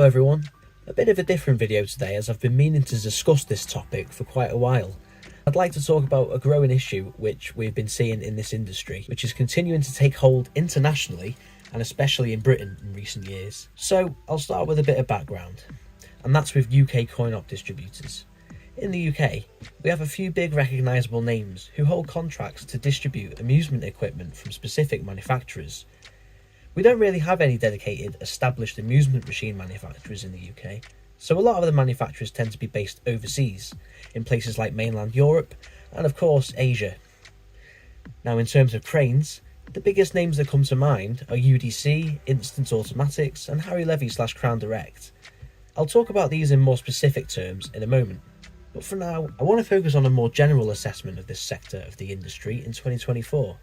Hello everyone, a bit of a different video today as I've been meaning to discuss this topic for quite a while. I'd like to talk about a growing issue which we've been seeing in this industry, which is continuing to take hold internationally and especially in Britain in recent years. So I'll start with a bit of background, and that's with UK CoinOp distributors. In the UK, we have a few big recognisable names who hold contracts to distribute amusement equipment from specific manufacturers. We don't really have any dedicated, established amusement machine manufacturers in the UK, so a lot of the manufacturers tend to be based overseas, in places like mainland Europe and of course Asia. Now in terms of cranes, the biggest names that come to mind are UDC, Instant Automatics and Harry Levy/Crown Direct. I'll talk about these in more specific terms in a moment, but for now I want to focus on a more general assessment of this sector of the industry in 2024.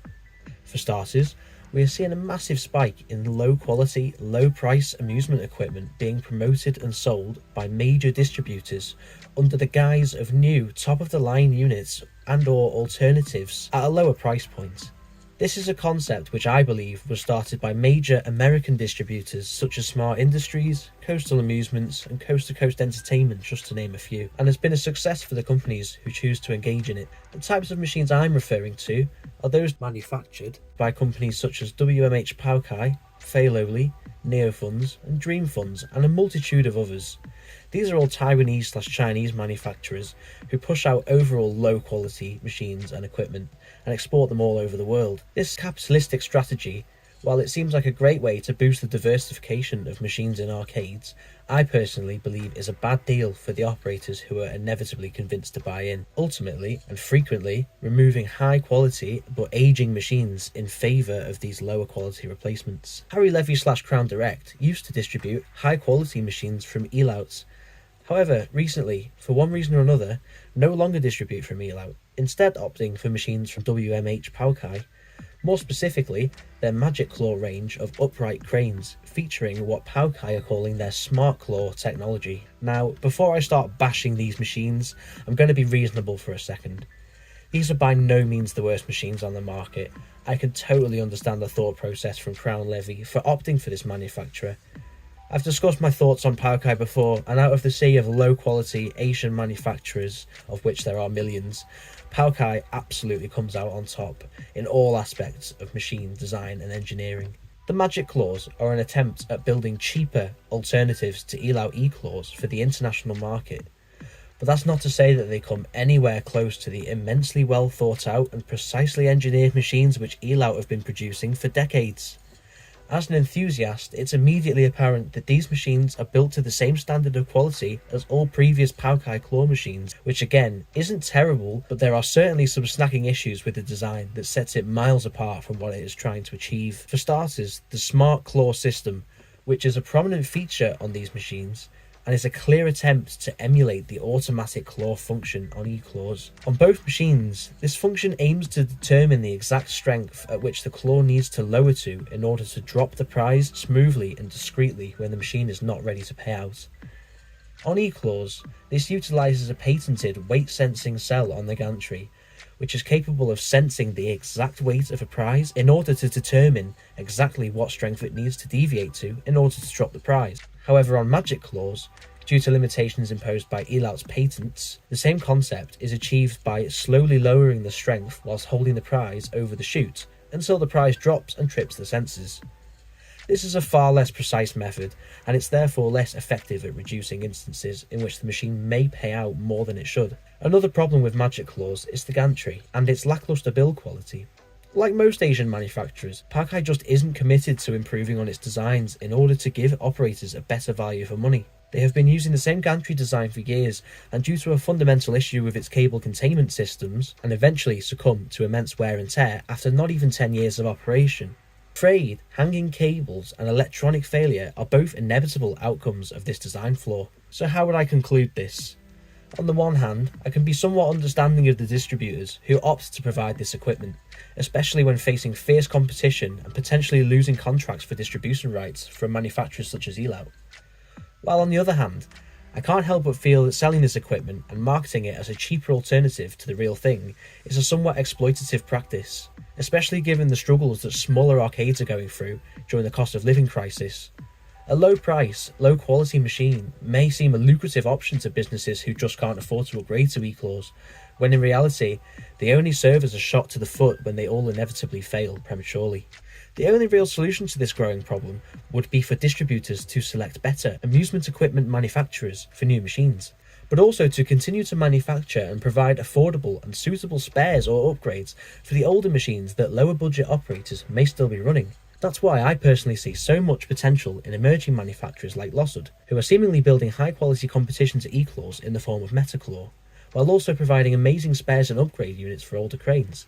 For starters, we are seeing a massive spike in low quality, low price amusement equipment being promoted and sold by major distributors under the guise of new top of the line units and or alternatives at a lower price point. This is a concept which I believe was started by major American distributors such as Smart Industries, Coastal Amusements and Coast to Coast Entertainment, just to name a few, and has been a success for the companies who choose to engage in it. The types of machines I'm referring to are those manufactured by companies such as WMH Paukai, Feiloli, Neofunds and Dream Funds and a multitude of others. These are all Taiwanese/Chinese manufacturers who push out overall low quality machines and equipment and export them all over the world. This capitalistic strategy, while it seems like a great way to boost the diversification of machines in arcades, I personally believe is a bad deal for the operators who are inevitably convinced to buy in, ultimately and frequently removing high quality but aging machines in favour of these lower quality replacements. Harry Levy/Crown Direct used to distribute high quality machines from Elouts. However, recently, for one reason or another, no longer distribute from Elout, instead opting for machines from WMH Paukai. More specifically, their Magic Claw range of upright cranes, featuring what Paukai are calling their Smart Claw technology. Now, before I start bashing these machines, I'm going to be reasonable for a second. These are by no means the worst machines on the market. I can totally understand the thought process from Crown Levy for opting for this manufacturer. I've discussed my thoughts on Paukai before, and out of the sea of low quality Asian manufacturers, of which there are millions, Paukai absolutely comes out on top in all aspects of machine design and engineering. The Magic Claws are an attempt at building cheaper alternatives to Elout E-Claws for the international market, but that's not to say that they come anywhere close to the immensely well thought out and precisely engineered machines which Elout have been producing for decades. As an enthusiast, it's immediately apparent that these machines are built to the same standard of quality as all previous Paukai claw machines, which again isn't terrible, but there are certainly some snagging issues with the design that sets it miles apart from what it is trying to achieve. For starters, the Smart Claw system, which is a prominent feature on these machines, and is a clear attempt to emulate the automatic claw function on E-Claws. On both machines, this function aims to determine the exact strength at which the claw needs to lower to in order to drop the prize smoothly and discreetly when the machine is not ready to pay out. On E-Claws, this utilises a patented weight sensing cell on the gantry, which is capable of sensing the exact weight of a prize in order to determine exactly what strength it needs to deviate to in order to drop the prize. However, on Magic Claws, due to limitations imposed by Elout's patents, the same concept is achieved by slowly lowering the strength whilst holding the prize over the chute until the prize drops and trips the sensors. This is a far less precise method, and it's therefore less effective at reducing instances in which the machine may pay out more than it should. Another problem with Magic Claws is the gantry and its lacklustre build quality. Like most Asian manufacturers, Paukai just isn't committed to improving on its designs in order to give operators a better value for money. They have been using the same gantry design for years, and due to a fundamental issue with its cable containment systems, and eventually succumb to immense wear and tear after not even 10 years of operation. Frayed, hanging cables and electronic failure are both inevitable outcomes of this design flaw. So how would I conclude this? On the one hand, I can be somewhat understanding of the distributors who opt to provide this equipment, especially when facing fierce competition and potentially losing contracts for distribution rights from manufacturers such as Elout. While on the other hand, I can't help but feel that selling this equipment and marketing it as a cheaper alternative to the real thing is a somewhat exploitative practice, especially given the struggles that smaller arcades are going through during the cost of living crisis. A low price, low quality machine may seem a lucrative option to businesses who just can't afford to upgrade to e-claws, when in reality, they only serve as a shot to the foot when they all inevitably fail prematurely. The only real solution to this growing problem would be for distributors to select better amusement equipment manufacturers for new machines, but also to continue to manufacture and provide affordable and suitable spares or upgrades for the older machines that lower budget operators may still be running. That's why I personally see so much potential in emerging manufacturers like Lossard, who are seemingly building high quality competition to e-claws in the form of Metaclaw, while also providing amazing spares and upgrade units for older cranes.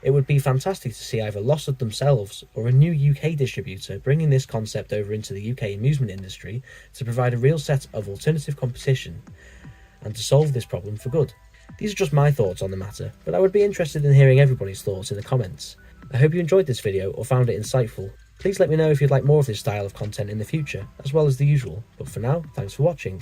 It would be fantastic to see either Lossard themselves or a new UK distributor bringing this concept over into the UK amusement industry to provide a real set of alternative competition and to solve this problem for good. These are just my thoughts on the matter, but I would be interested in hearing everybody's thoughts in the comments. I hope you enjoyed this video or found it insightful. Please let me know if you'd like more of this style of content in the future, as well as the usual, but for now, thanks for watching.